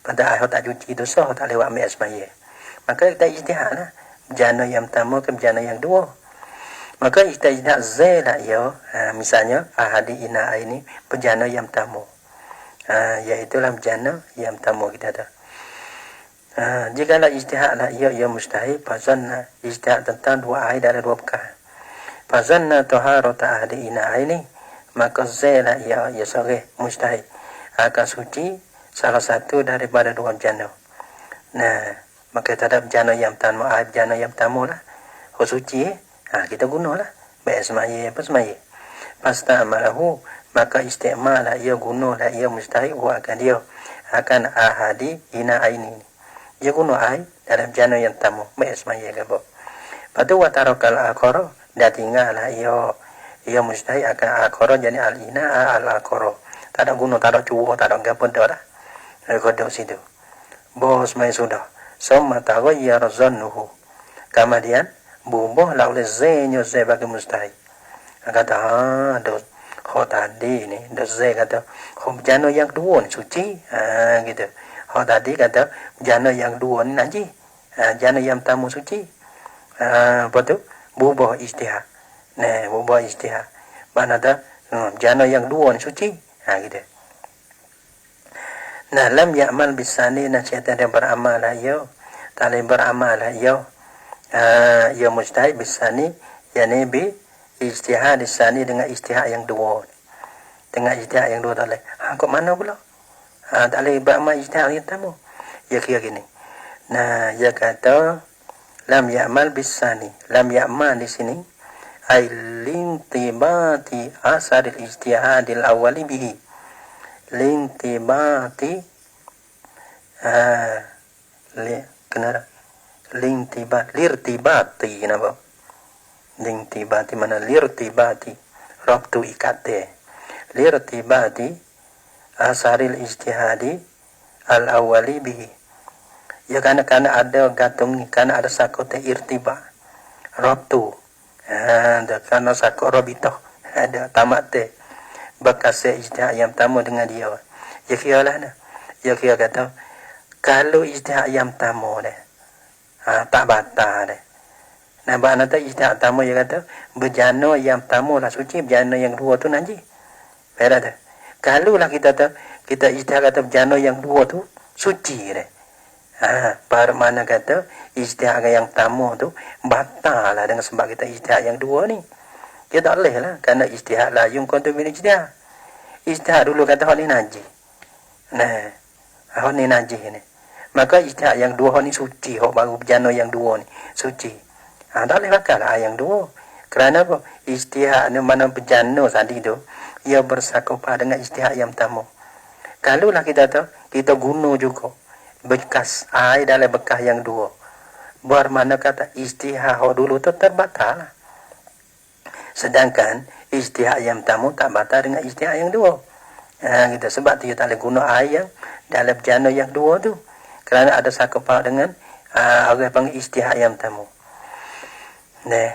Pada air tak cuci tu so, tak lewat ambil semaya. Maka kita ijtihad lah. Berjana yang pertama ke berjana yang dua. Maka ijtihad zaila ya, misalnya ahadi ina ini berjana yang pertama. Iaitu lah berjana yang pertama kita ada. Jikalau ijtihad lah ya mustahil fazanna ijtihad tentang dua air dan dua bekah. Fazanna taharata ahadi ina ini maka zaila ya sahih mustahil akan suci salah satu daripada dua berjana. Maka terhadap berjana yang pertama, air berjana yang pertama lah. Suci kita gunalah. Baik semaya apa semaya. Pasta amalahu maka istimal lah ia gunalah ia mustahil akan dia akan ahadi ina ini. Ia guna air dalam berjana yang pertama. Baik semaya ke apa. Lepas tu watarakal akhara dah tinggal lah ia mustahil akan akhara jadi al-ina al-akhara. Tak ada guna, tak ada cuba, tak ada apa dah lah. Kodok situ. Bos main sudah. Summa taghayyara zannuhu. Kemudian berubah lah oleh zainnya zai bagi mustahil. Kata dos tadi ni dos zai kata berjana yang kedua ni suci. Gitu. Tadi kata berjana yang kedua ni najis. Jana yang pertama suci. Apa tu? Berubah ijtihad. Berubah ijtihad. Mana dah jana yang kedua ni suci. Gitu. Nah, lam ya'mal bisani na syaitan dia beramal ayo. Tak boleh beramal ayo. Ya mujtahid bisani, yani bi ijtihad bisani dengan ijtihad yang dua. Dengan ijtihad yang dua tak boleh. Kok mana pula? Tak boleh beramal ijtihad yang pertama. Ya kira gini. Nah, dia kata lam ya'mal bisani. Lam ya'mal di sini ay lintibati asaril ijtihadil awali bihi. Lintibati kenapa? Lirtibati kenapa? Lintibati mana? Lirtibati rabtu ikate. Lirtibati asaril ijtihadi al awali bihi. Ya karena ada gantung, karena ada sakote irtiba rabtu. Ada karena sakot rabitoh ada tamate bekas ijtihad yang pertama dengan dia. Ya kira lah nah. Ya kira kata kalau ijtihad yang pertama dah tak batal dah. Nah, makna tak ijtihad pertama dia kata berjana yang pertama lah suci, berjana yang dua tu najis. Berat dah. Kalau lah kita ijtihad kata berjana yang dua tu suci dah. Bermakna kata ijtihad yang pertama tu batal lah dengan sebab kita ijtihad yang dua ni. Kita tak boleh lah kerana ijtihad lah yung kontu bin ijtihad. Ijtihad dulu kata hak ni najis. Nah, hak ni najis ni. Maka ijtihad yang dua ni suci, hak baru berjana yang dua ni suci. Tak boleh bakal lah yang dua. Kerana apa? Ijtihad ni mana berjana tadi tu, ia bersakopah dengan ijtihad yang pertama. Kalau lah kita guna juga bekas air dalam bekas yang dua. Bermakna kata ijtihad hak dulu tu terbatal lah. Sedangkan ijtihad yang pertama tak batal dengan ijtihad yang dua. Kita sebab dia tak boleh guna air yang dalam berjana yang dua tu. Kerana ada sakopah dengan orang panggil ijtihad yang pertama. Dah.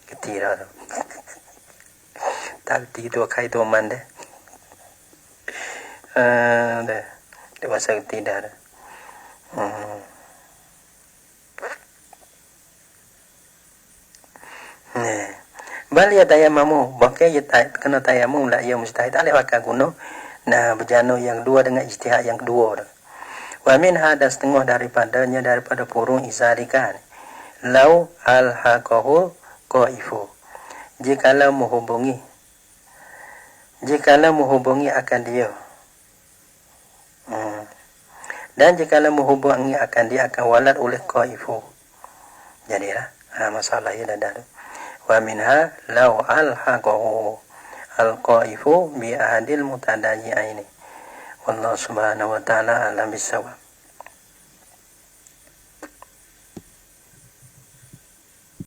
Ketira tu. Tak tidur kai tu man dah. Dah. Dia masa ketida dah. Balik tayamamu, pakai ya kena tayamum lah ya mustahil tak boleh pakai guna. Nah, berjana yang dua dengan ijtihad yang kedua. Wa min hada setengah daripadanya daripada purung izalikan. Lau al-haqahu qaifu. Jikalau menghubungi akan dia. Dan jikalau menghubungi akan dia akan walad oleh qaifu. Jadilah masalah ia dah. Wa minha law alhaqahu alqaifu bi ahadil mutadayi'aini. Wallahu subhanahu wa ta'ala alam bisawab.